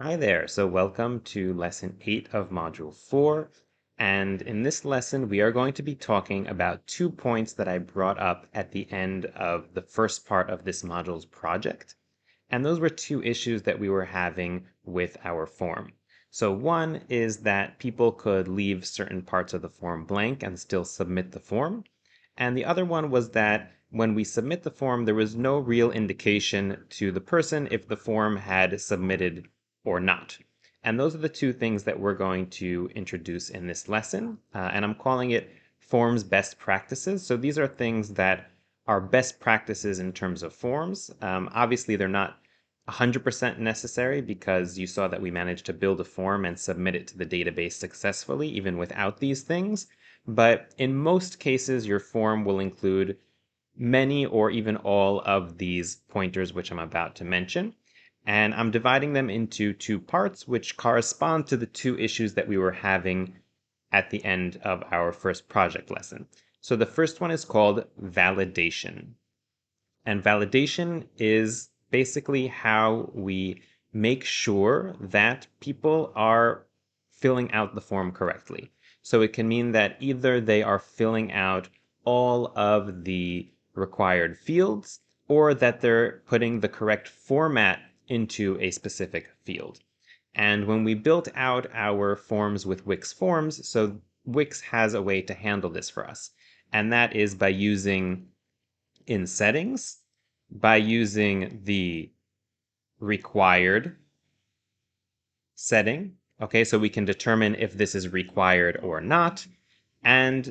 Hi there. So welcome to lesson 8 of module 4. And in this lesson, we are going to be talking about 2 points that I brought up at the end of the first part of this module's project. And those were 2 issues that we were having with our form. So one is that people could leave certain parts of the form blank and still submit the form. And the other one was that when we submit the form, there was no real indication to the person if the form had submitted or not. And those are the 2 things that we're going to introduce in this lesson. And I'm calling it forms best practices. So these are things that are best practices in terms of forms. Obviously, they're not 100% necessary because you saw that we managed to build a form and submit it to the database successfully, even without these things. But in most cases, your form will include many or even all of these pointers, which I'm about to mention. And I'm dividing them into 2 parts, which correspond to the 2 issues that we were having at the end of our first project lesson. So the first one is called validation. And validation is basically how we make sure that people are filling out the form correctly. So it can mean that either they are filling out all of the required fields or that they're putting the correct format into a specific field. And when we built out our forms with Wix Forms, so Wix has a way to handle this for us. And that is by using in settings, by using the required setting. Okay, so we can determine if this is required or not, and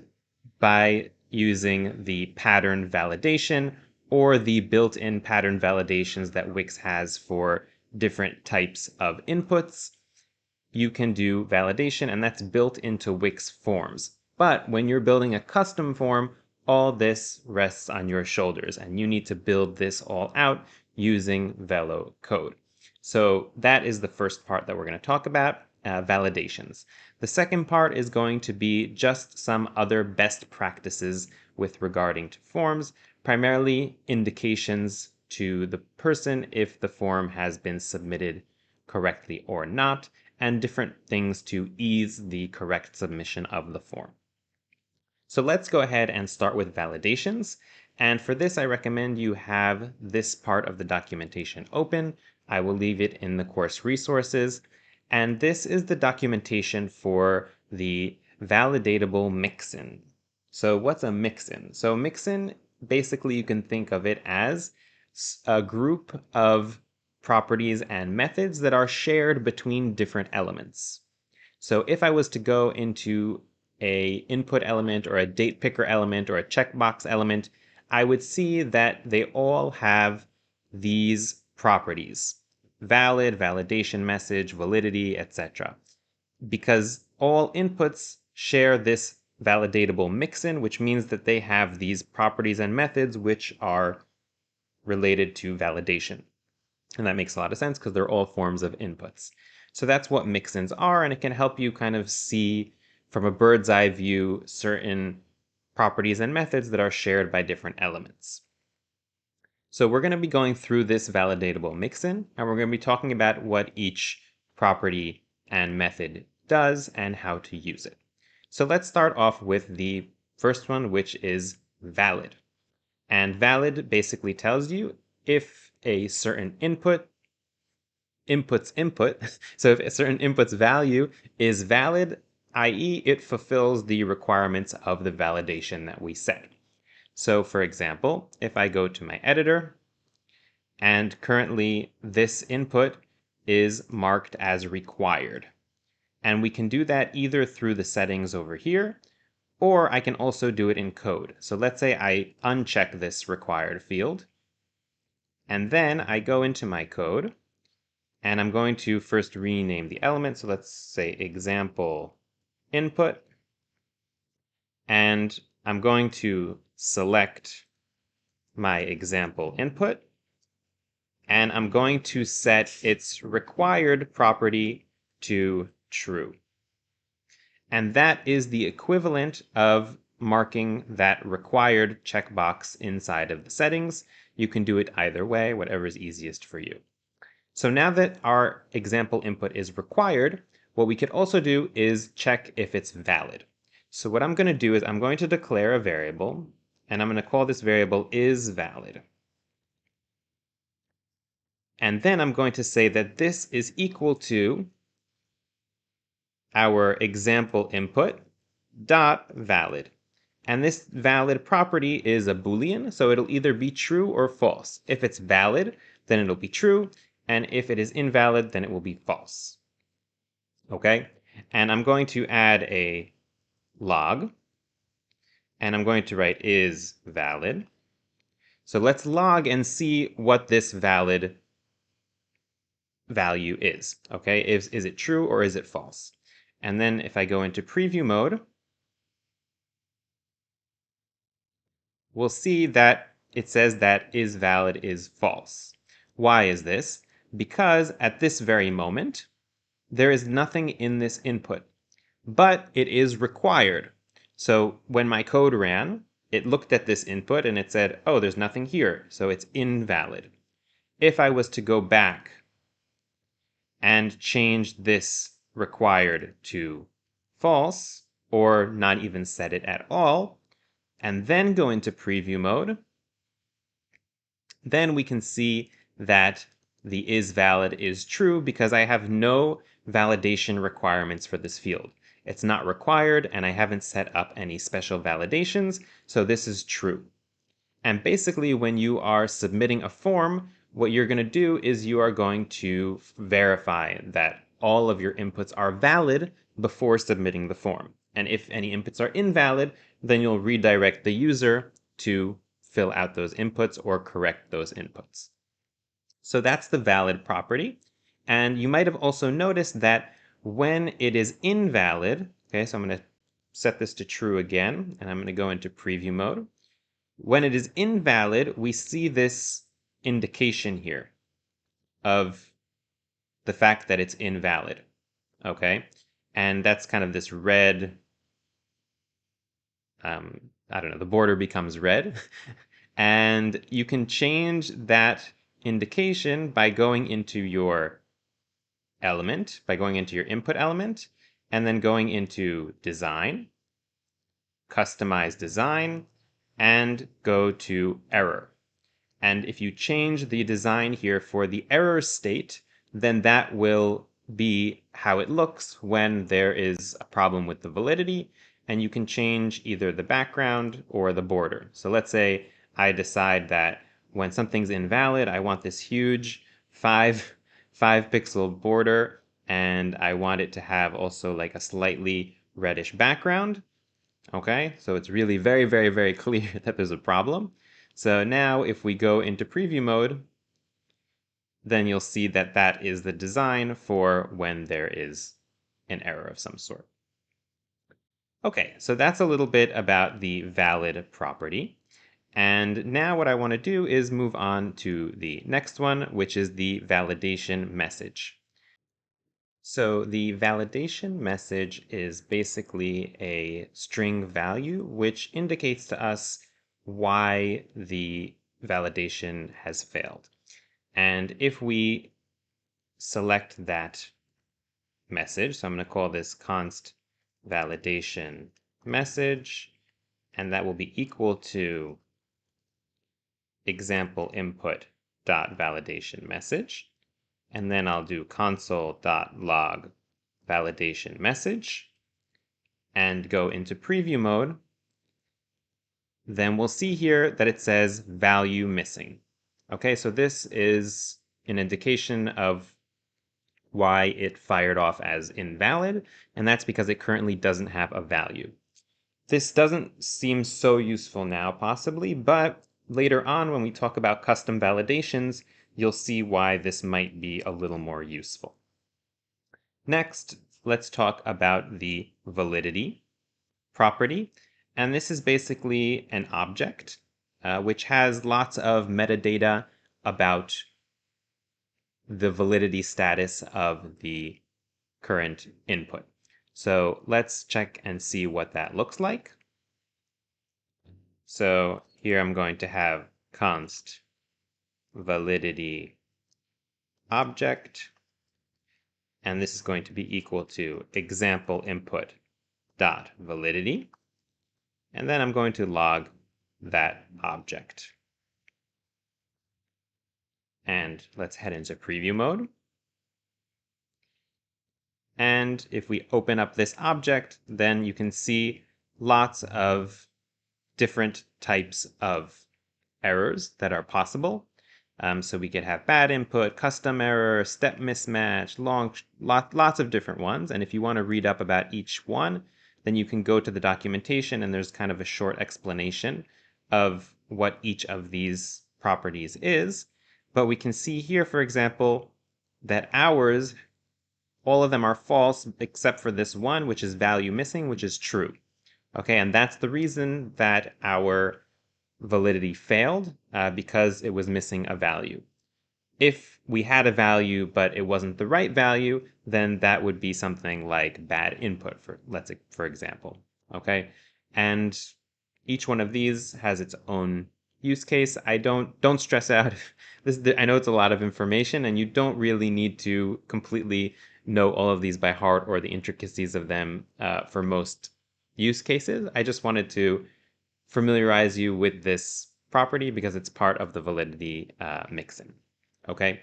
by using the pattern validation or the built-in pattern validations that Wix has for different types of inputs, you can do validation, and that's built into Wix Forms. But when you're building a custom form, all this rests on your shoulders, and you need to build this all out using Velo code. So that is the first part that we're going to talk about, validations. The second part is going to be just some other best practices with regarding to forms, primarily indications to the person if the form has been submitted correctly or not, and different things to ease the correct submission of the form. So let's go ahead and start with validations. And for this, I recommend you have this part of the documentation open. I will leave it in the course resources. And this is the documentation for the validatable mixin. So what's a mixin? So mixin, basically you can think of it as a group of properties and methods that are shared between different elements. So if I was to go into a input element or a date picker element or a checkbox element, I would see that they all have these properties: valid, validation message, validity, etc. Because all inputs share this validatable mixin, which means that they have these properties and methods which are related to validation. And that makes a lot of sense because they're all forms of inputs. So that's what mixins are, and it can help you kind of see from a bird's eye view certain properties and methods that are shared by different elements. So we're going to be going through this validatable mixin, and we're going to be talking about what each property and method does and how to use it. So let's start off with the first one, which is valid. And valid basically tells you if a certain input, so if a certain input's value is valid, i.e. it fulfills the requirements of the validation that we set. So for example, if I go to my editor, and currently this input is marked as required. And we can do that either through the settings over here, or I can also do it in code. So let's say I uncheck this required field, and then I go into my code, and I'm going to first rename the element. So let's say example input, and I'm going to select my example input, and I'm going to set its required property to true. And that is the equivalent of marking that required checkbox inside of the settings. You can do it either way, whatever is easiest for you. So now that our example input is required, what we could also do is check if it's valid. So what I'm going to do is I'm going to declare a variable, and I'm going to call this variable isValid. And then I'm going to say that this is equal to our example input dot valid. And this valid property is a Boolean, so it'll either be true or false. If it's valid, then it'll be true, and if it is invalid, then it will be false. Okay? And I'm going to add a log, and I'm going to write is valid. So let's log and see what this valid value is. Okay? Is it true or is it false? And then if I go into preview mode, we'll see that it says that isValid is false. Why is this? Because at this very moment, there is nothing in this input, but it is required. So when my code ran, it looked at this input and it said, oh, there's nothing here, so it's invalid. If I was to go back and change this required to false, or not even set it at all, and then go into preview mode, then we can see that the isValid is true because I have no validation requirements for this field. It's not required, and I haven't set up any special validations, so this is true. And basically, when you are submitting a form, what you're going to do is you are going to verify that all of your inputs are valid before submitting the form. And if any inputs are invalid, then you'll redirect the user to fill out those inputs or correct those inputs. So that's the valid property. And you might have also noticed that when it is invalid, okay, so I'm going to set this to true again, and I'm going to go into preview mode. When it is invalid, we see this indication here of the fact that it's invalid, okay? And that's kind of this red, I don't know, the border becomes red. And you can change that indication by going into your element, by going into your input element, and then going into design, customize design, and go to error. And if you change the design here for the error state, then that will be how it looks when there is a problem with the validity, and you can change either the background or the border. So let's say I decide that when something's invalid, I want this huge five pixel border, and I want it to have also like a slightly reddish background. Okay, so it's really very, very, very clear that there's a problem. So now if we go into preview mode, then you'll see that that is the design for when there is an error of some sort. Okay, so that's a little bit about the valid property. And now what I want to do is move on to the next one, which is the validation message. So the validation message is basically a string value, which indicates to us why the validation has failed. And if we select that message, so I'm going to call this const validation message, and that will be equal to example input dot validation message. And then I'll do console.log validation message and go into preview mode. Then we'll see here that it says value missing. Okay, so this is an indication of why it fired off as invalid, and that's because it currently doesn't have a value. This doesn't seem so useful now, possibly, but later on when we talk about custom validations, you'll see why this might be a little more useful. Next, let's talk about the validity property. And this is basically an object which has lots of metadata about the validity status of the current input. So let's check and see what that looks like. So here I'm going to have const validity object, and this is going to be equal to example input dot validity, and then I'm going to log that object. And let's head into preview mode. And if we open up this object, then you can see lots of different types of errors that are possible. So we could have bad input, custom error, step mismatch, lots of different ones. And if you want to read up about each one, then you can go to the documentation and there's kind of a short explanation of what each of these properties is. But we can see here, for example, that ours, all of them are false except for this one, which is value missing, which is true. Okay, and that's the reason that our validity failed, because it was missing a value. If we had a value but it wasn't the right value, then that would be something like bad input, for example. Okay, and each one of these has its own use case. Don't stress out. I know it's a lot of information, and you don't really need to completely know all of these by heart or the intricacies of them for most use cases. I just wanted to familiarize you with this property because it's part of the validity mixin. Okay.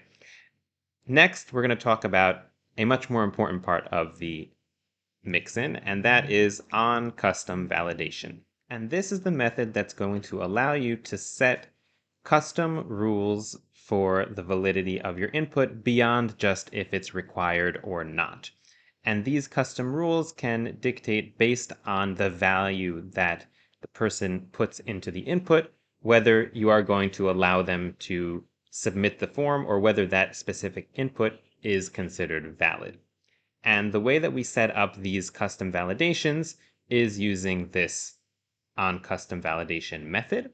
Next, we're going to talk about a much more important part of the mixin, and that is on custom validation. And this is the method that's going to allow you to set custom rules for the validity of your input beyond just if it's required or not. And these custom rules can dictate based on the value that the person puts into the input, whether you are going to allow them to submit the form or whether that specific input is considered valid. And the way that we set up these custom validations is using this on custom validation method.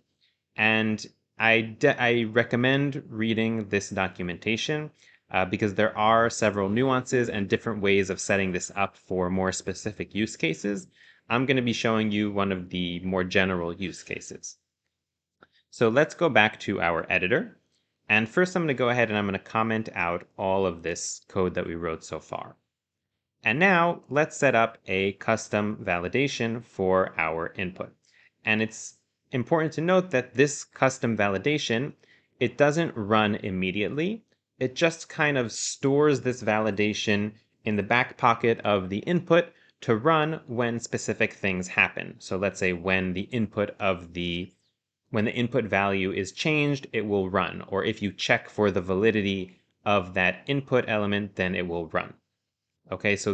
And I recommend reading this documentation because there are several nuances and different ways of setting this up for more specific use cases. I'm going to be showing you one of the more general use cases. So let's go back to our editor. And first I'm going to go ahead and I'm going to comment out all of this code that we wrote so far. And now let's set up a custom validation for our input. And it's important to note that this custom validation, it doesn't run immediately. It just kind of stores this validation in the back pocket of the input to run when specific things happen. So let's say when the input value is changed, it will run. Or if you check for the validity of that input element, then it will run. Okay, so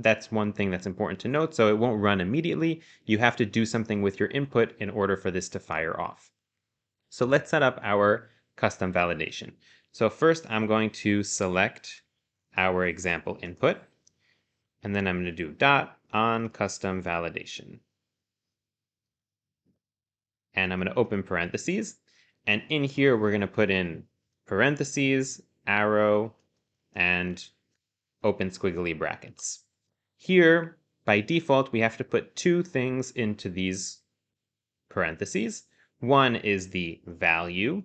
that's one thing that's important to note. So it won't run immediately. You have to do something with your input in order for this to fire off. So let's set up our custom validation. So first I'm going to select our example input, and then I'm going to do dot on custom validation. And I'm going to open parentheses. And in here, we're going to put in parentheses, arrow, and open squiggly brackets. Here, by default, we have to put two things into these parentheses. One is the value,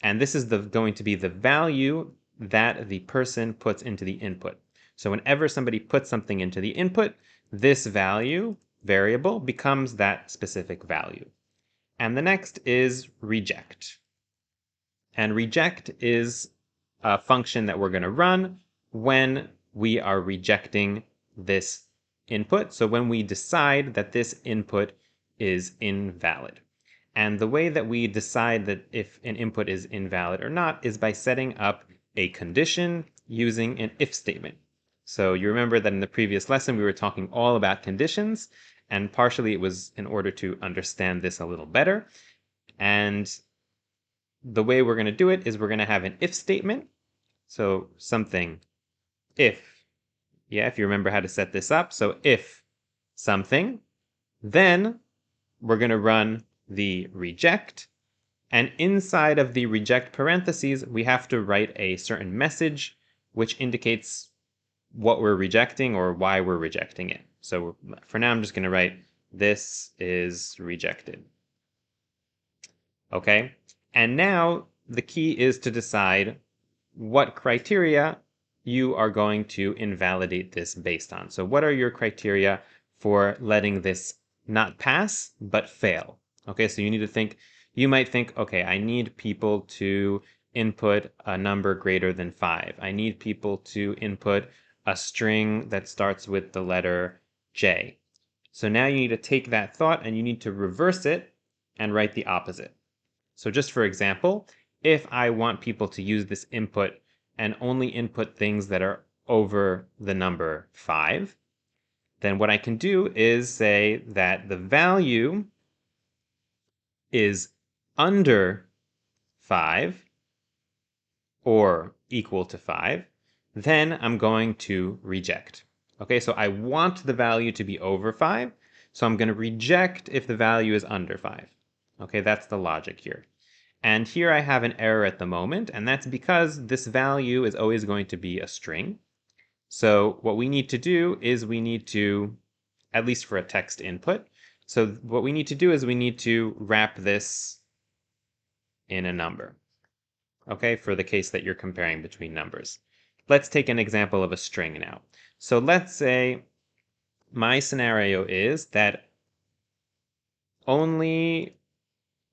and this is going to be the value that the person puts into the input. So whenever somebody puts something into the input, this value variable becomes that specific value. And the next is reject. And reject is a function that we're going to run when we are rejecting this input. So when we decide that this input is invalid. And the way that we decide that if an input is invalid or not is by setting up a condition using an if statement. So you remember that in the previous lesson we were talking all about conditions, and partially it was in order to understand this a little better. And the way we're going to do it is we're going to have an if statement. So something if, if you remember how to set this up. So if something, then we're going to run the reject. And inside of the reject parentheses, we have to write a certain message which indicates what we're rejecting or why we're rejecting it. So for now, I'm just going to write this is rejected. Okay, and now the key is to decide what criteria you are going to invalidate this based on. So what are your criteria for letting this not pass, but fail? Okay, so you might think, okay, I need people to input a number greater than 5. I need people to input a string that starts with the letter J. So now you need to take that thought and you need to reverse it and write the opposite. So just for example, if I want people to use this input and only input things that are over the number 5, then what I can do is say that the value is under 5 or equal to 5, then I'm going to reject. Okay, so I want the value to be over 5, so I'm going to reject if the value is under 5. Okay, that's the logic here. And here I have an error at the moment, and that's because this value is always going to be a string. So what we need to do is we need to, at least for a text input, so what we need to do is we need to wrap this in a number, okay, for the case that you're comparing between numbers. Let's take an example of a string now. So let's say my scenario is that only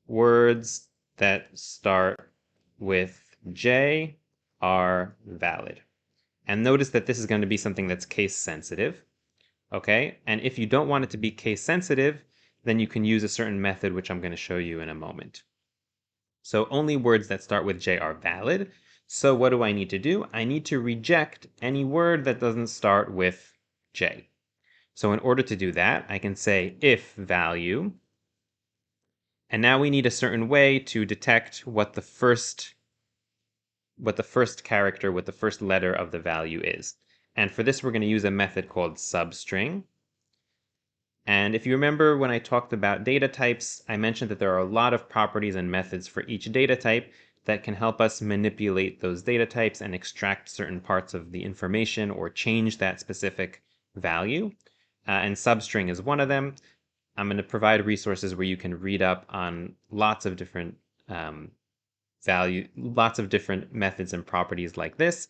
words that start with J are valid. And notice that this is going to be something that's case sensitive, okay? And if you don't want it to be case sensitive, then you can use a certain method, which I'm going to show you in a moment. So only words that start with J are valid. So what do I need to do? I need to reject any word that doesn't start with J. So in order to do that, I can say if value, and now we need a certain way to detect what the first character, what the first letter of the value is. And for this, we're going to use a method called substring. And if you remember when I talked about data types, I mentioned that there are a lot of properties and methods for each data type that can help us manipulate those data types and extract certain parts of the information or change that specific value. And substring is one of them. I'm going to provide resources where you can read up on lots of different lots of different methods and properties like this.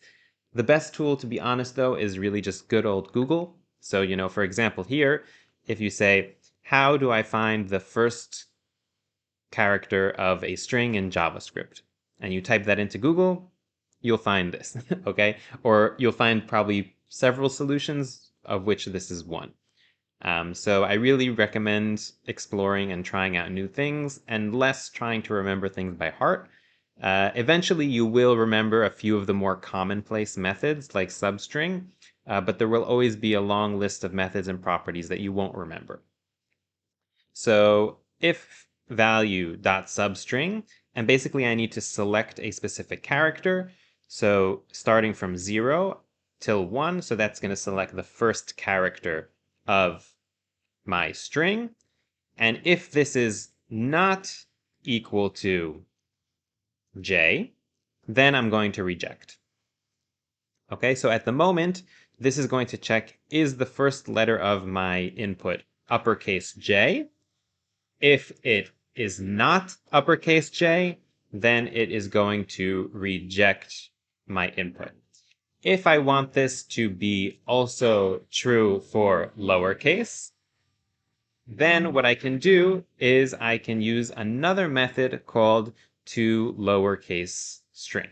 The best tool, to be honest, though, is really just good old Google. So, for example, here, if you say, how do I find the first character of a string in JavaScript? And you type that into Google, you'll find this, okay? Or you'll find probably several solutions, of which this is one. So I really recommend exploring and trying out new things and less trying to remember things by heart. Eventually, you will remember a few of the more commonplace methods like substring, but there will always be a long list of methods and properties that you won't remember. So if value.substring, and basically I need to select a specific character. So starting from 0 till 1, so that's going to select the first character of my string. And if this is not equal to J, then I'm going to reject. Okay, so at the moment, this is going to check, is the first letter of my input uppercase J? If it is not uppercase J, then it is going to reject my input. If I want this to be also true for lowercase, then what I can do is I can use another method called toLowercase string.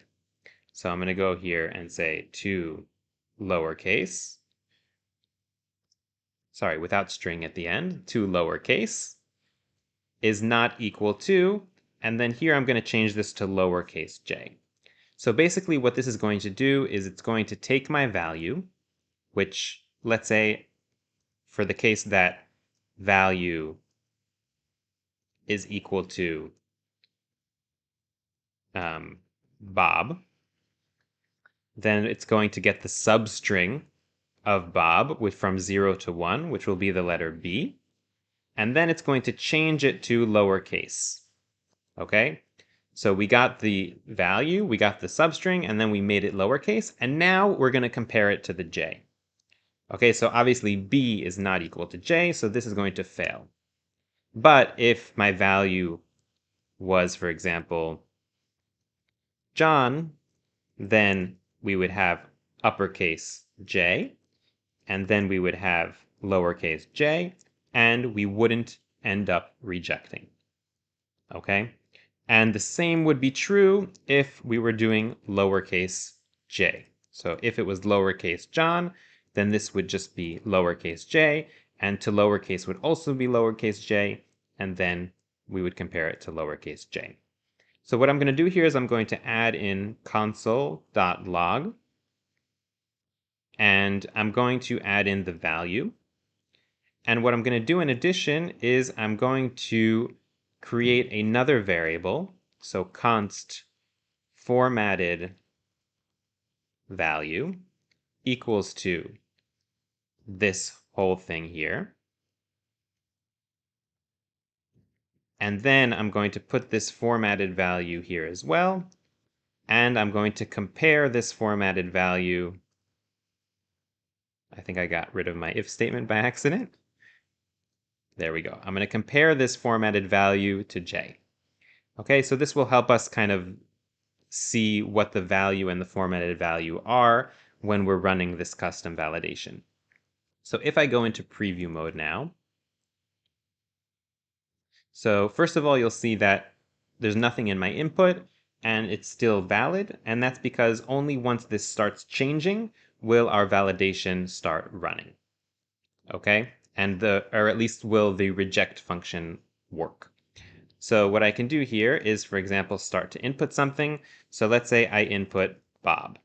So I'm going to go here and say toLowercase. Sorry, without string at the end. toLowercase is not equal to, and then here I'm going to change this to lowercase j. So basically what this is going to do is it's going to take my value, which let's say for the case that value is equal to Bob, then it's going to get the substring of Bob from 0 to 1, which will be the letter B, and then it's going to change it to lowercase. Okay? So we got the value, we got the substring, and then we made it lowercase, and now we're going to compare it to the J. Okay, so obviously B is not equal to J, so this is going to fail. But if my value was, for example, John, then we would have uppercase J, and then we would have lowercase j, and we wouldn't end up rejecting. Okay? And the same would be true if we were doing lowercase j. So if it was lowercase John, then this would just be lowercase j, and to lowercase would also be lowercase j, and then we would compare it to lowercase j. So what I'm going to do here is I'm going to add in console.log, and I'm going to add in the value. And what I'm going to do in addition is I'm going to create another variable, so const formatted value equals to this whole thing here. And then I'm going to put this formatted value here as well. And I'm going to compare this formatted value. I think I got rid of my if statement by accident. There we go. I'm going to compare this formatted value to j. Okay, so this will help us kind of see what the value and the formatted value are when we're running this custom validation. So if I go into preview mode now, so first of all, you'll see that there's nothing in my input and it's still valid. And that's because only once this starts changing will our validation start running. Okay, and or at least will the reject function work. So what I can do here is, for example, start to input something. So let's say I input Bob.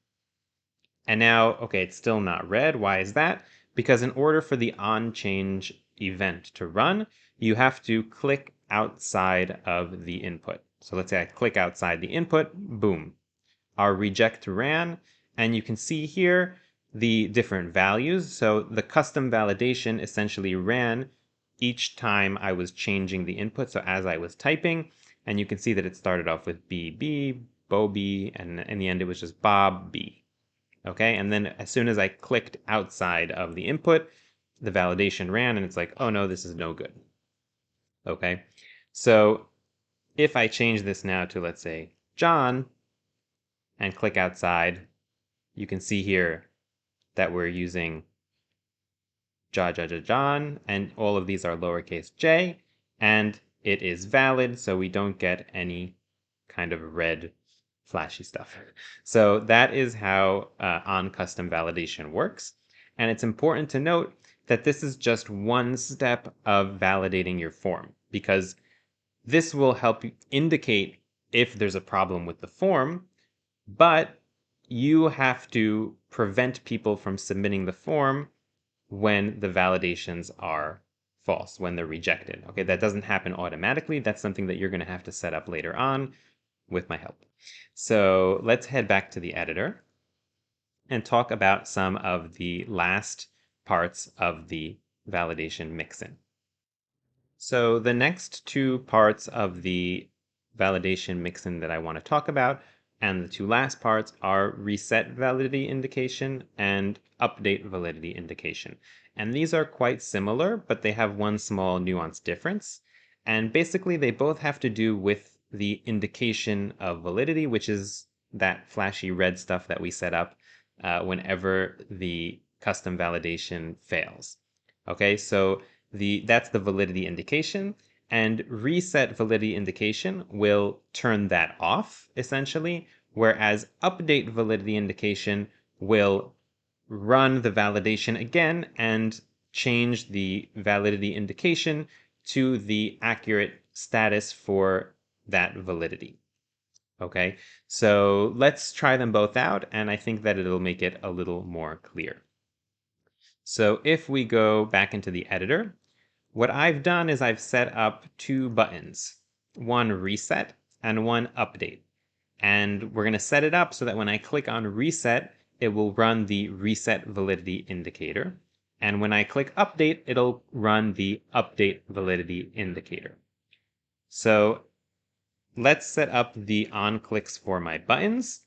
And now, okay, it's still not red. Why is that? Because in order for the onChange event to run, you have to click outside of the input. So let's say I click outside the input, boom. Our reject ran, and you can see here the different values. So the custom validation essentially ran each time I was changing the input, so as I was typing, and you can see that it started off with BB, Bobby, and in the end it was just Bob B. Okay, and then as soon as I clicked outside of the input, the validation ran, and it's like, oh no, this is no good. Okay, so if I change this now to, let's say, John, and click outside, you can see here that we're using John, and all of these are lowercase j, and it is valid, so we don't get any kind of red flashy stuff. So that is how on custom validation works. And it's important to note that this is just one step of validating your form, because this will help you indicate if there's a problem with the form, but you have to prevent people from submitting the form when the validations are false, when they're rejected. Okay, that doesn't happen automatically. That's something that you're going to have to set up later on with my help. So let's head back to the editor and talk about some of the last parts of the validation mixin. So the next two parts of the validation mixin that I want to talk about, and the two last parts, are reset validity indication and update validity indication. And these are quite similar, but they have one small nuance difference. And basically they both have to do with the indication of validity, which is that flashy red stuff that we set up whenever the custom validation fails. Okay, so that's the validity indication, and reset validity indication will turn that off essentially, whereas update validity indication will run the validation again and change the validity indication to the accurate status for that validity. Okay, so let's try them both out, and I think that it'll make it a little more clear. So if we go back into the editor, what I've done is I've set up two buttons, one reset and one update. And we're going to set it up so that when I click on reset, it will run the reset validity indicator. And when I click update, it'll run the update validity indicator. So let's set up the on clicks for my buttons.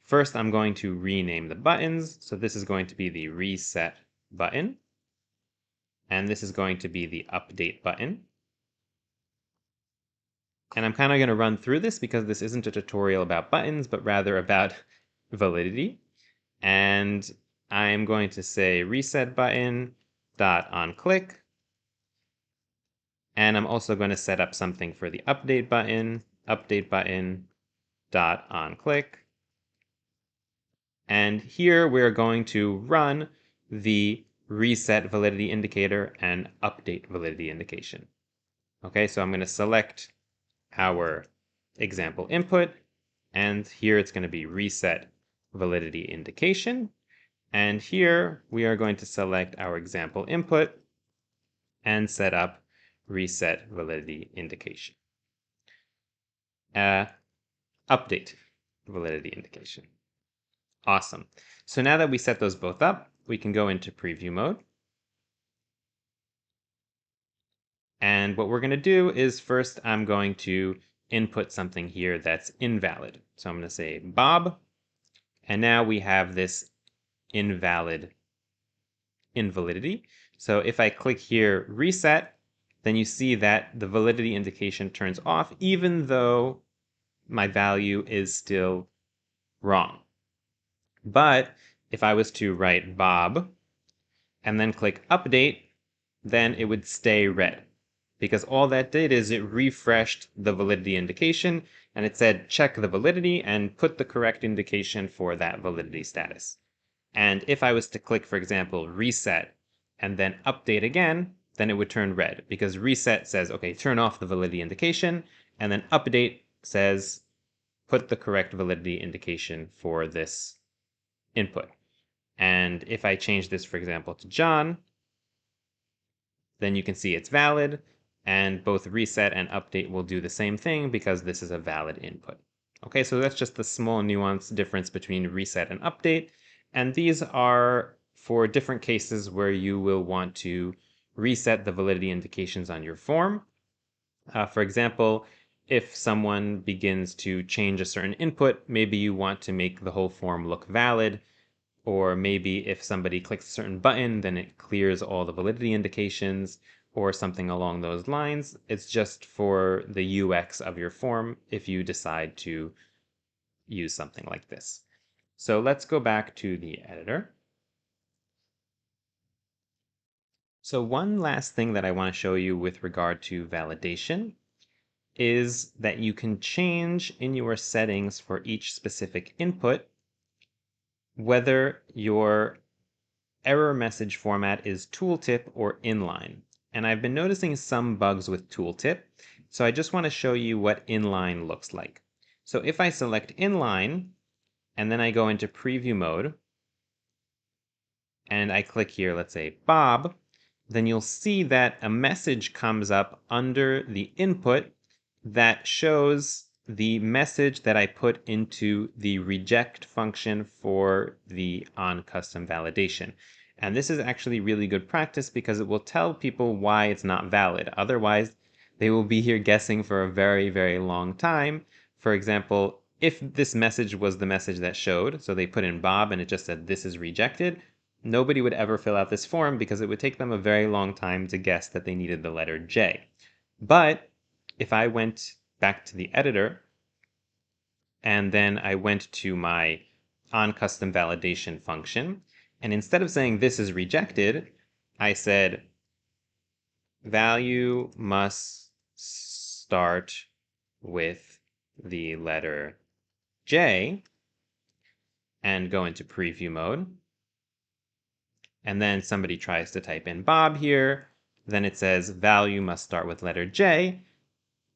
First, I'm going to rename the buttons. So this is going to be the reset button. And this is going to be the update button. And I'm kind of going to run through this because this isn't a tutorial about buttons, but rather about validity, and I'm going to say reset button dot on click, and I'm also going to set up something for the update button dot on click, and here we're going to run the reset validity indicator and update validity indication. Okay, so I'm going to select our example input, and here it's going to be reset validity indication. And here we are going to select our example input and set up reset validity indication. Update validity indication. Awesome. So now that we set those both up, we can go into preview mode. And what we're going to do is first I'm going to input something here that's invalid. So I'm going to say Bob, and now we have this invalid invalidity. So if I click here reset, then you see that the validity indication turns off even though my value is still wrong. But if I was to write Bob and then click update, then it would stay red, because all that did is it refreshed the validity indication and it said check the validity and put the correct indication for that validity status. And if I was to click, for example, reset and then update again, then it would turn red, because reset says, okay, turn off the validity indication, and then update says put the correct validity indication for this input. And if I change this, for example, to John, then you can see it's valid, and both reset and update will do the same thing because this is a valid input. Okay, so that's just the small nuance difference between reset and update, and these are for different cases where you will want to reset the validity indications on your form. For example, if someone begins to change a certain input, maybe you want to make the whole form look valid, or maybe if somebody clicks a certain button, then it clears all the validity indications, or something along those lines. It's just for the UX of your form if you decide to use something like this. So let's go back to the editor. So one last thing that I want to show you with regard to validation is that you can change in your settings for each specific input whether your error message format is tooltip or inline. And I've been noticing some bugs with tooltip, so I just want to show you what inline looks like. So if I select inline, and then I go into preview mode, and I click here, let's say Bob, then you'll see that a message comes up under the input that shows the message that I put into the reject function for the onCustom validation. And this is actually really good practice because it will tell people why it's not valid. Otherwise, they will be here guessing for a very, very long time. For example, if this message was the message that showed, so they put in Bob and it just said this is rejected, nobody would ever fill out this form because it would take them a very long time to guess that they needed the letter J. But if I went back to the editor and then I went to my onCustom validation function, and instead of saying this is rejected, I said value must start with the letter J, and go into preview mode. And then somebody tries to type in Bob here, then it says value must start with letter J.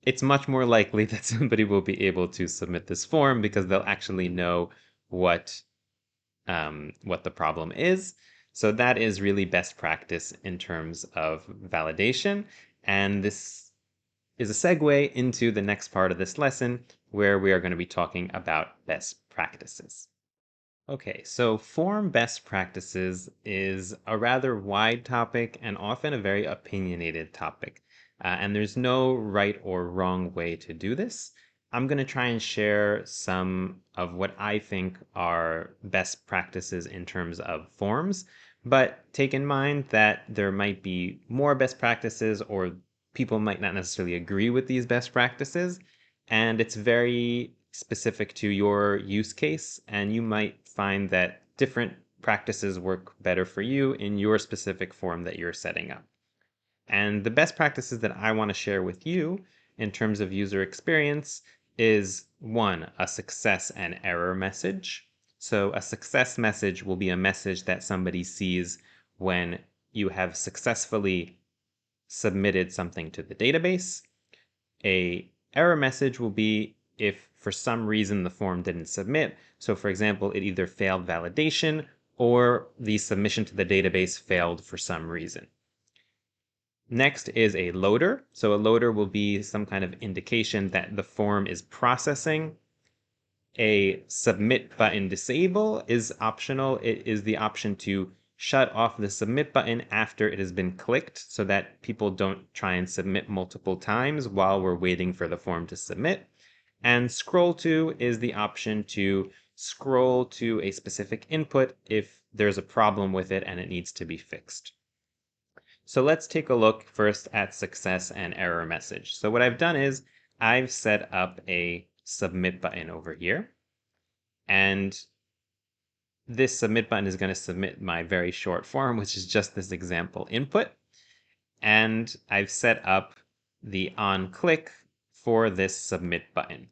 It's much more likely that somebody will be able to submit this form because they'll actually know what the problem is. So that is really best practice in terms of validation. And this is a segue into the next part of this lesson where we are going to be talking about best practices. Okay, so form best practices is a rather wide topic and often a very opinionated topic. And there's no right or wrong way to do this. I'm going to try and share some of what I think are best practices in terms of forms, but take in mind that there might be more best practices or people might not necessarily agree with these best practices. And it's very specific to your use case, and you might find that different practices work better for you in your specific form that you're setting up. And the best practices that I want to share with you in terms of user experience is one, a success and error message. So a success message will be a message that somebody sees when you have successfully submitted something to the database. A error message will be if for some reason the form didn't submit. So for example, it either failed validation or the submission to the database failed for some reason. Next is a loader. So a loader will be some kind of indication that the form is processing. A submit button disable is optional. It is the option to shut off the submit button after it has been clicked so that people don't try and submit multiple times while we're waiting for the form to submit. And scroll to is the option to scroll to a specific input if there's a problem with it and it needs to be fixed. So let's take a look first at success and error message. So what I've done is I've set up a submit button over here. And this submit button is going to submit my very short form, which is just this example input. And I've set up the on click for this submit button.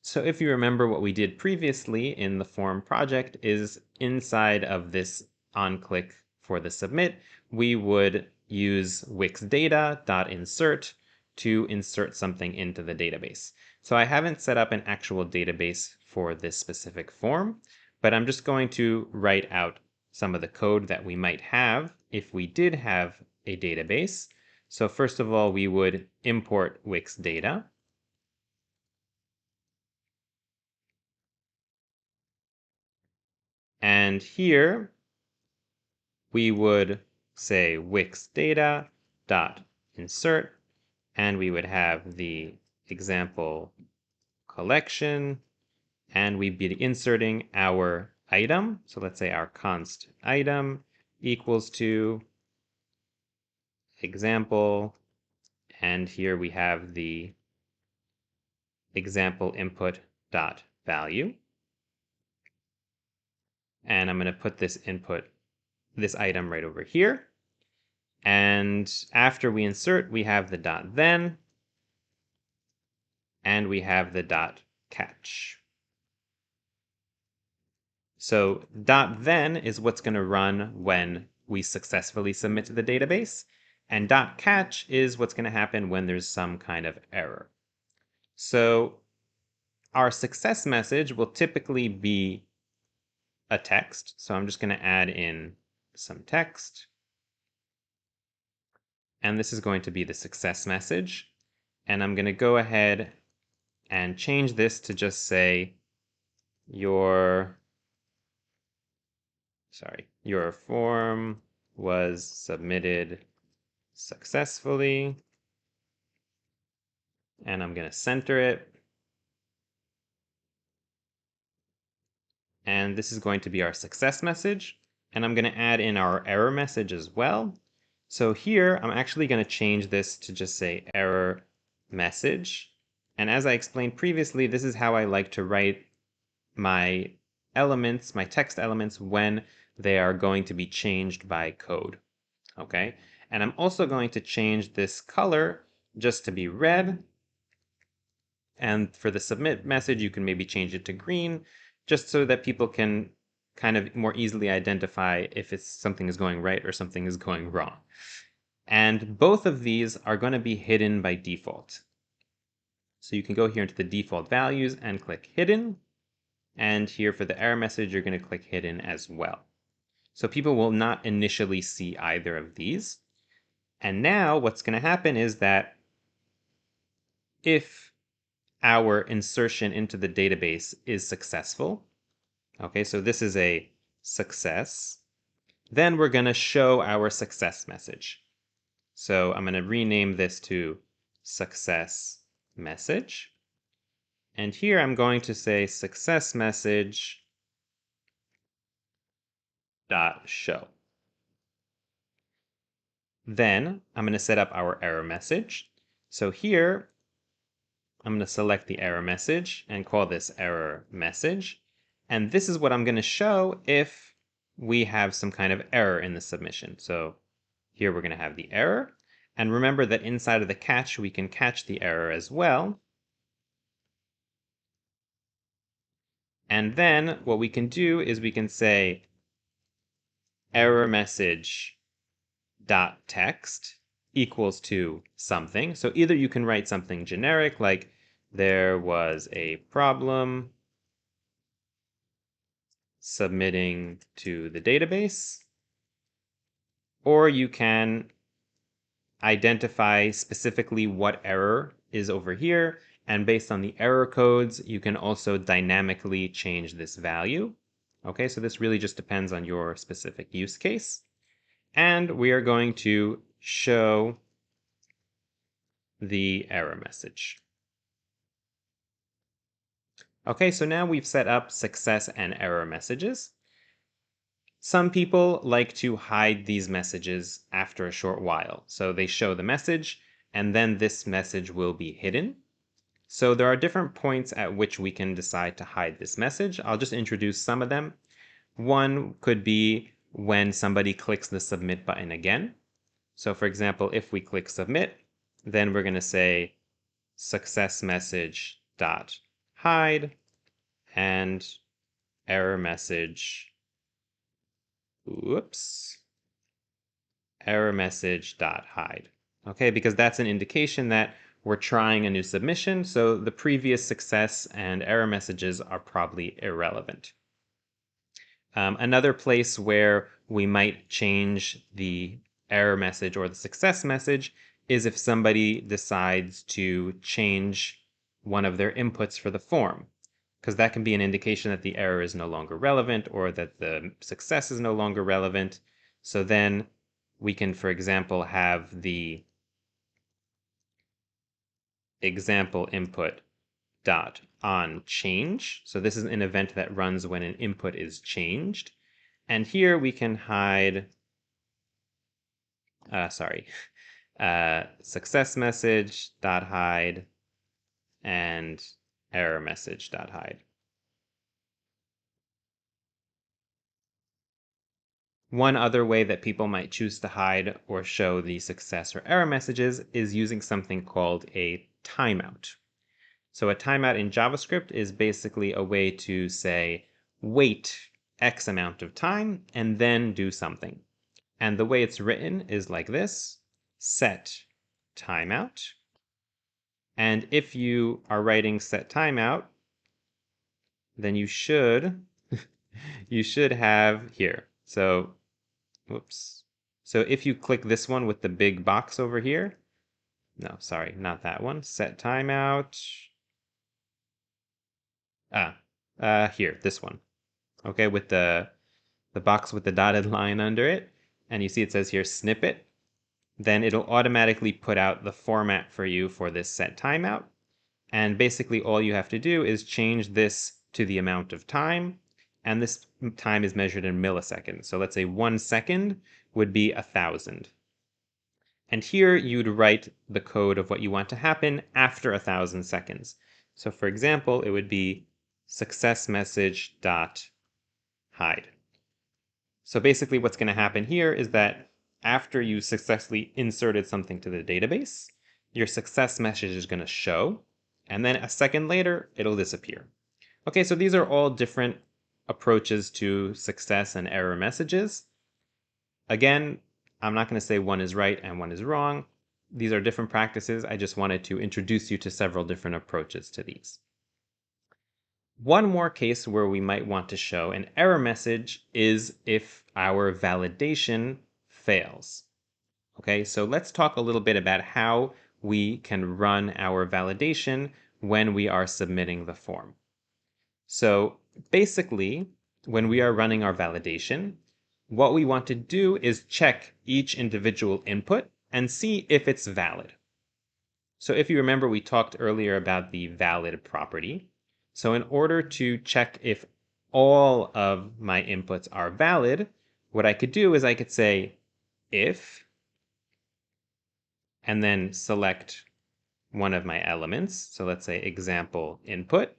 So if you remember what we did previously in the form project is inside of this on click for the submit, we would use wixdata.insert to insert something into the database. So I haven't set up an actual database for this specific form, but I'm just going to write out some of the code that we might have if we did have a database. So first of all, we would import Wix data. And here we would say Wix data dot insert, and we would have the example collection, and we'd be inserting our item. So let's say our const item equals to example, and here we have the example input dot value. And I'm going to put this item right over here. And after we insert, we have the dot then, and we have the dot catch. So dot then is what's going to run when we successfully submit to the database, and dot catch is what's going to happen when there's some kind of error. So our success message will typically be a text. So I'm just going to add in some text. And this is going to be the success message. And I'm going to go ahead and change this to just say your form was submitted successfully. And I'm going to center it. And this is going to be our success message. And I'm going to add in our error message as well. So here, I'm actually going to change this to just say error message. And as I explained previously, this is how I like to write my elements, my text elements, when they are going to be changed by code. Okay? And I'm also going to change this color just to be red. And for the submit message, you can maybe change it to green, just so that people can kind of more easily identify if something is going right or something is going wrong. And both of these are going to be hidden by default. So you can go here into the default values and click hidden. And here for the error message, you're going to click hidden as well. So people will not initially see either of these. And now what's going to happen is that if our insertion into the database is successful, okay, so this is a success, then we're going to show our success message. So I'm going to rename this to success message. And here I'm going to say success message dot show. Then I'm going to set up our error message. So here I'm going to select the error message and call this error message. And this is what I'm going to show if we have some kind of error in the submission. So here we're going to have the error. And remember that inside of the catch, we can catch the error as well. And then what we can do is we can say error message dot text equals to something. So either you can write something generic like there was a problem submitting to the database, or you can identify specifically what error is over here, and based on the error codes, you can also dynamically change this value. Okay, so this really just depends on your specific use case. And we are going to show the error message. Okay, so now we've set up success and error messages. Some people like to hide these messages after a short while. So they show the message, and then this message will be hidden. So there are different points at which we can decide to hide this message. I'll just introduce some of them. One could be when somebody clicks the submit button again. So for example, if we click submit, then we're going to say success message dot hide and error message, error message dot hide. Okay, because that's an indication that we're trying a new submission, so the previous success and error messages are probably irrelevant. Another place where we might change the error message or the success message is if somebody decides to change one of their inputs for the form, because that can be an indication that the error is no longer relevant or that the success is no longer relevant. So then we can, for example, have the example input dot on change. So this is an event that runs when an input is changed. And here we can hide, success message dot hide and error message dot hide. One other way that people might choose to hide or show the success or error messages is using something called a timeout. So a timeout in JavaScript is basically a way to say, wait X amount of time and then do something. And the way it's written is like this: set timeout. And if you are writing set timeout, then you should have here. So, whoops. So if you click this one with the big box over here, no, sorry, not that one. Set timeout. Here, this one. Okay, with the box with the dotted line under it, and you see it says here snippet, then it'll automatically put out the format for you for this set timeout. And basically all you have to do is change this to the amount of time, and this time is measured in milliseconds. So let's say 1 second would be 1,000. And here you'd write the code of what you want to happen after 1,000 seconds. So for example, it would be success message dot hide. So basically what's going to happen here is that after you successfully inserted something to the database, your success message is going to show, and then a second later, it'll disappear. Okay, so these are all different approaches to success and error messages. Again, I'm not going to say one is right and one is wrong. These are different practices. I just wanted to introduce you to several different approaches to these. One more case where we might want to show an error message is if our validation fails. Okay, so let's talk a little bit about how we can run our validation when we are submitting the form. So basically, when we are running our validation, what we want to do is check each individual input and see if it's valid. So if you remember, we talked earlier about the valid property. So in order to check if all of my inputs are valid, what I could do is I could say if, and then select one of my elements. So let's say example input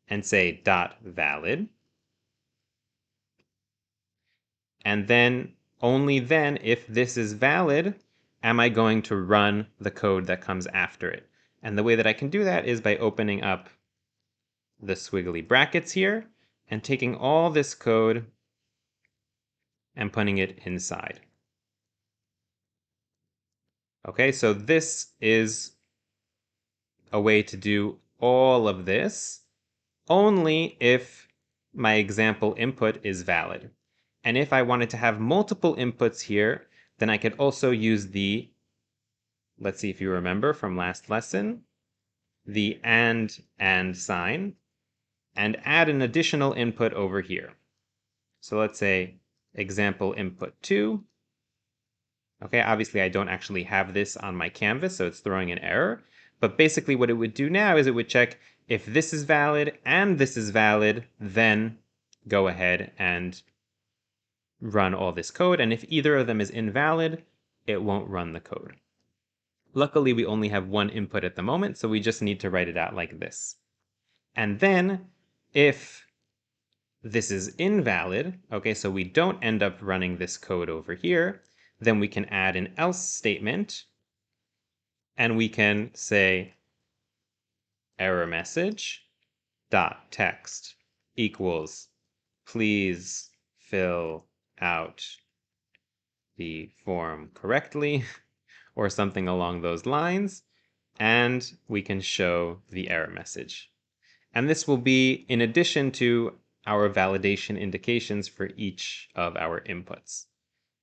and say dot valid. And then only then, if this is valid, am I going to run the code that comes after it. And the way that I can do that is by opening up the squiggly brackets here and taking all this code and putting it inside. Okay, so this is a way to do all of this only if my example input is valid. And if I wanted to have multiple inputs here, then I could also use the, let's see if you remember from last lesson, the and sign, and add an additional input over here. So let's say example input 2. Okay, obviously I don't actually have this on my canvas, so it's throwing an error. But basically what it would do now is it would check if this is valid and this is valid, then go ahead and run all this code. And if either of them is invalid, it won't run the code. Luckily, we only have one input at the moment, so we just need to write it out like this. And then if this is invalid, okay, so we don't end up running this code over here, then we can add an else statement, and we can say error message dot text equals please fill out the form correctly, or something along those lines, and we can show the error message. And this will be in addition to our validation indications for each of our inputs.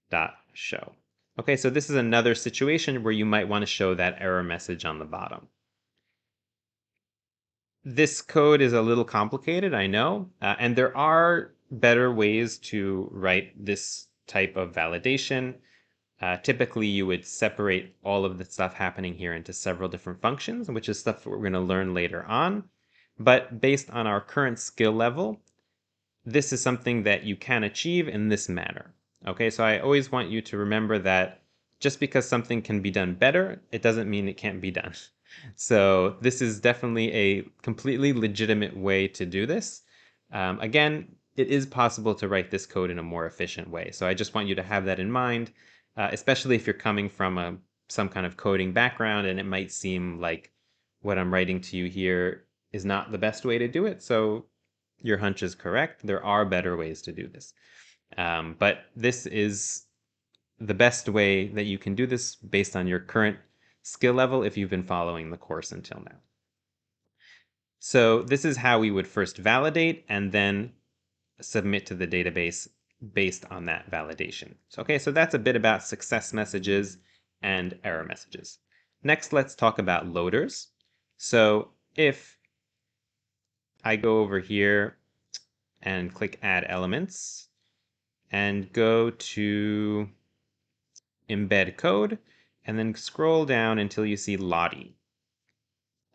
Dot show. Okay, so this is another situation where you might want to show that error message on the bottom. This code is a little complicated, I know, and there are better ways to write this type of validation. Typically, you would separate all of the stuff happening here into several different functions, which is stuff that we're going to learn later on. But based on our current skill level, this is something that you can achieve in this manner. Okay, so I always want you to remember that just because something can be done better, it doesn't mean it can't be done. So this is definitely a completely legitimate way to do this. Again, it is possible to write this code in a more efficient way. So I just want you to have that in mind, especially if you're coming from some kind of coding background and it might seem like what I'm writing to you here is not the best way to do it. So your hunch is correct. There are better ways to do this. But this is the best way that you can do this based on your current skill level if you've been following the course until now. So this is how we would first validate and then submit to the database based on that validation. So, okay, so that's a bit about success messages and error messages. Next, let's talk about loaders. So if I go over here and click Add Elements and go to Embed Code, and then scroll down until you see Lottie.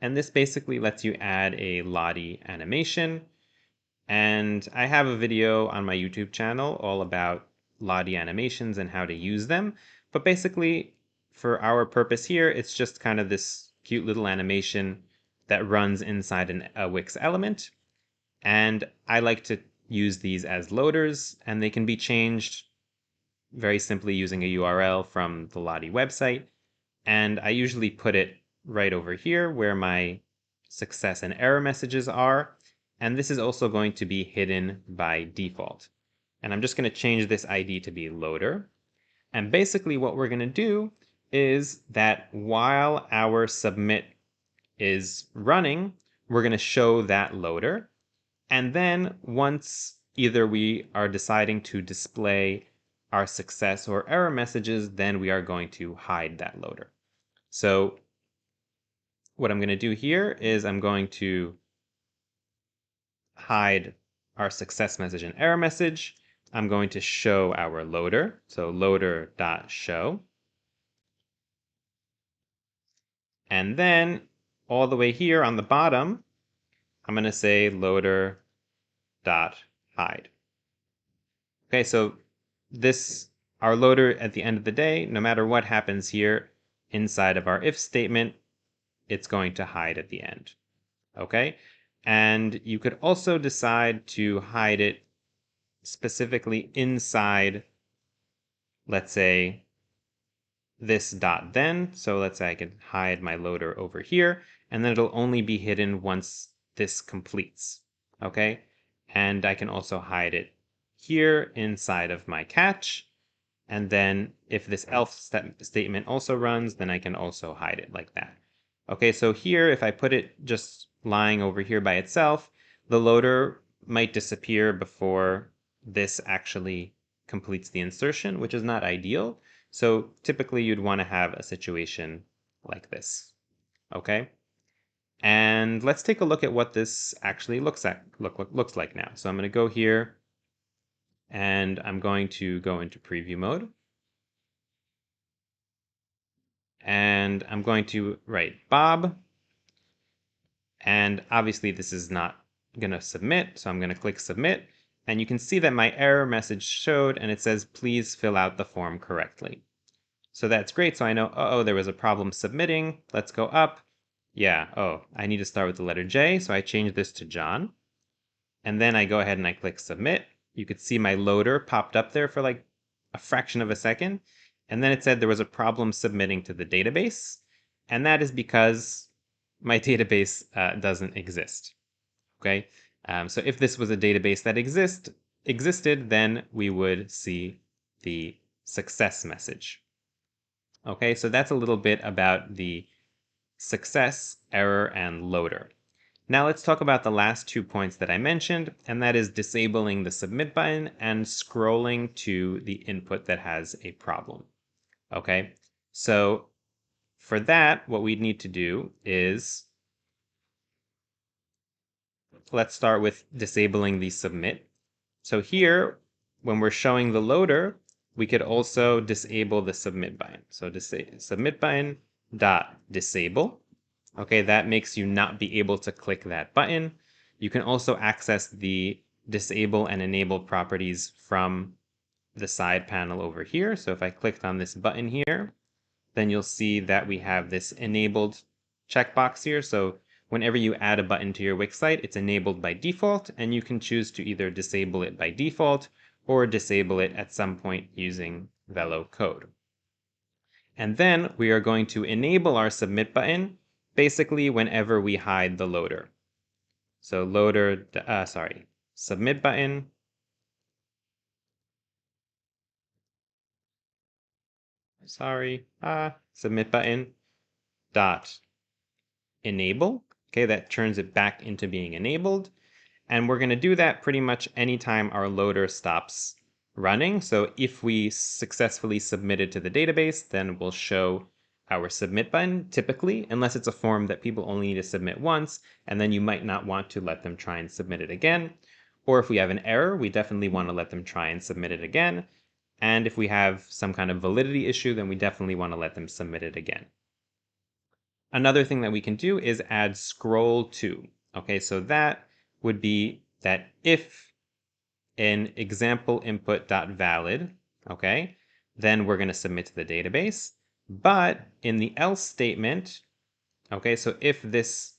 And this basically lets you add a Lottie animation. And I have a video on my YouTube channel all about Lottie animations and how to use them. But basically, for our purpose here, it's just kind of this cute little animation that runs inside a Wix element. And I like to use these as loaders, and they can be changed very simply using a URL from the Lottie website. And I usually put it right over here where my success and error messages are. And this is also going to be hidden by default. And I'm just going to change this ID to be loader. And basically what we're going to do is that while our submit is running, we're going to show that loader. And then once either we are deciding to display our success or error messages, then we are going to hide that loader. So what I'm going to do here is I'm going to hide our success message and error message. I'm going to show our loader, so loader.show. And then all the way here on the bottom, I'm going to say loader.hide. Okay, so our loader at the end of the day, no matter what happens here inside of our if statement, it's going to hide at the end. Okay? And you could also decide to hide it specifically inside, let's say, this dot then. So let's say I can hide my loader over here, and then it'll only be hidden once this completes. Okay? And I can also hide it here inside of my catch. And then if this else statement also runs, then I can also hide it like that. Okay, so here, if I put it just lying over here by itself, the loader might disappear before this actually completes the insertion, which is not ideal. So typically you'd want to have a situation like this. Okay? And let's take a look at what this actually looks like now. So I'm going to go here and I'm going to go into preview mode. And I'm going to write Bob. And obviously this is not going to submit, so I'm going to click submit. And you can see that my error message showed and it says, please fill out the form correctly. So that's great. So I know, uh-oh, there was a problem submitting. Let's go up. Yeah, oh, I need to start with the letter J. So I change this to John. And then I go ahead and I click submit. You could see my loader popped up there for like a fraction of a second. And then it said there was a problem submitting to the database. And that is because my database doesn't exist. Okay. So if this was a database that existed, then we would see the success message. Okay, so that's a little bit about the success, error, and loader. Now let's talk about the last 2 points that I mentioned, and that is disabling the submit button and scrolling to the input that has a problem. Okay, so for that, what we need to do is, let's start with disabling the submit. So here, when we're showing the loader, we could also disable the submit button. So submit button dot disable. Okay, that makes you not be able to click that button. You can also access the disable and enable properties from the side panel over here. So if I clicked on this button here, then you'll see that we have this enabled checkbox here. So whenever you add a button to your Wix site, it's enabled by default, and you can choose to either disable it by default or disable it at some point using Velo code. And then we are going to enable our submit button basically whenever we hide the loader. So submit button submit button dot enable. Okay, that turns it back into being enabled. And we're going to do that pretty much anytime our loader stops running. So if we successfully submitted to the database, then we'll show our submit button typically, unless it's a form that people only need to submit once, and then you might not want to let them try and submit it again. Or if we have an error, we definitely want to let them try and submit it again. And if we have some kind of validity issue, then we definitely want to let them submit it again. Another thing that we can do is add scroll to. Okay, so that would be that if an example input.valid, okay, then we're going to submit to the database. But in the else statement, okay, so if this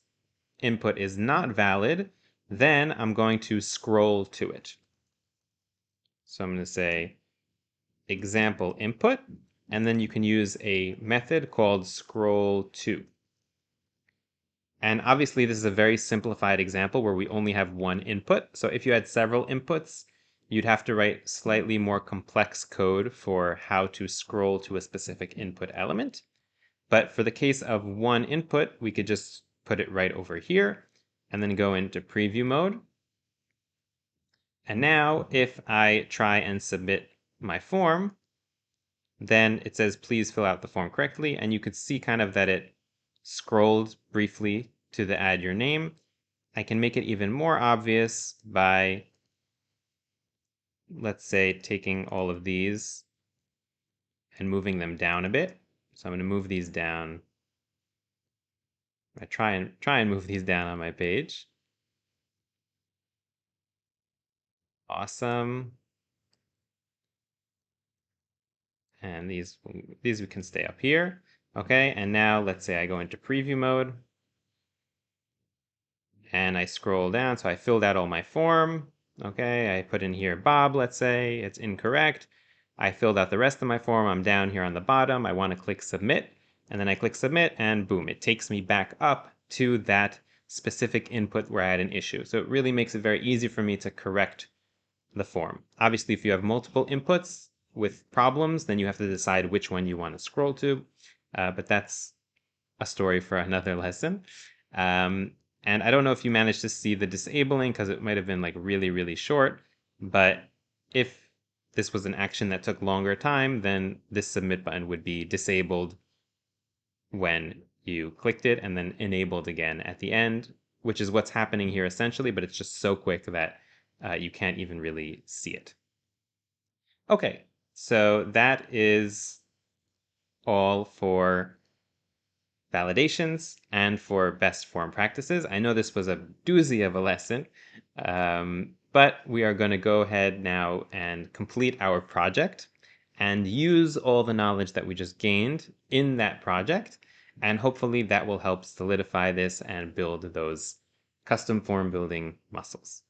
input is not valid, then I'm going to scroll to it. So I'm going to say example input, and then you can use a method called scroll to. And obviously this is a very simplified example where we only have one input. So if you had several inputs, you'd have to write slightly more complex code for how to scroll to a specific input element. But for the case of one input, we could just put it right over here and then go into preview mode. And now if I try and submit my form, then it says, please fill out the form correctly. And you could see kind of that it scrolled briefly to the add your name. I can make it even more obvious by, let's say, taking all of these and moving them down a bit. So I'm going to move these down. I try and move these down on my page. Awesome. And these we can stay up here. Okay, and now let's say I go into preview mode and I scroll down. So I filled out all my form. Okay, I put in here Bob, let's say. It's incorrect. I filled out the rest of my form. I'm down here on the bottom. I want to click submit. And then I click submit and boom, it takes me back up to that specific input where I had an issue. So it really makes it very easy for me to correct the form. Obviously, if you have multiple inputs with problems, then you have to decide which one you want to scroll to. But that's a story for another lesson. Um, and I don't know if you managed to see the disabling because it might have been like really, really short. But if this was an action that took longer time, then this submit button would be disabled when you clicked it and then enabled again at the end, which is what's happening here essentially, but it's just so quick that you can't even really see it. Okay, so that is all for validations and for best form practices. I know this was a doozy of a lesson, but we are going to go ahead now and complete our project and use all the knowledge that we just gained in that project. And hopefully that will help solidify this and build those custom form building muscles.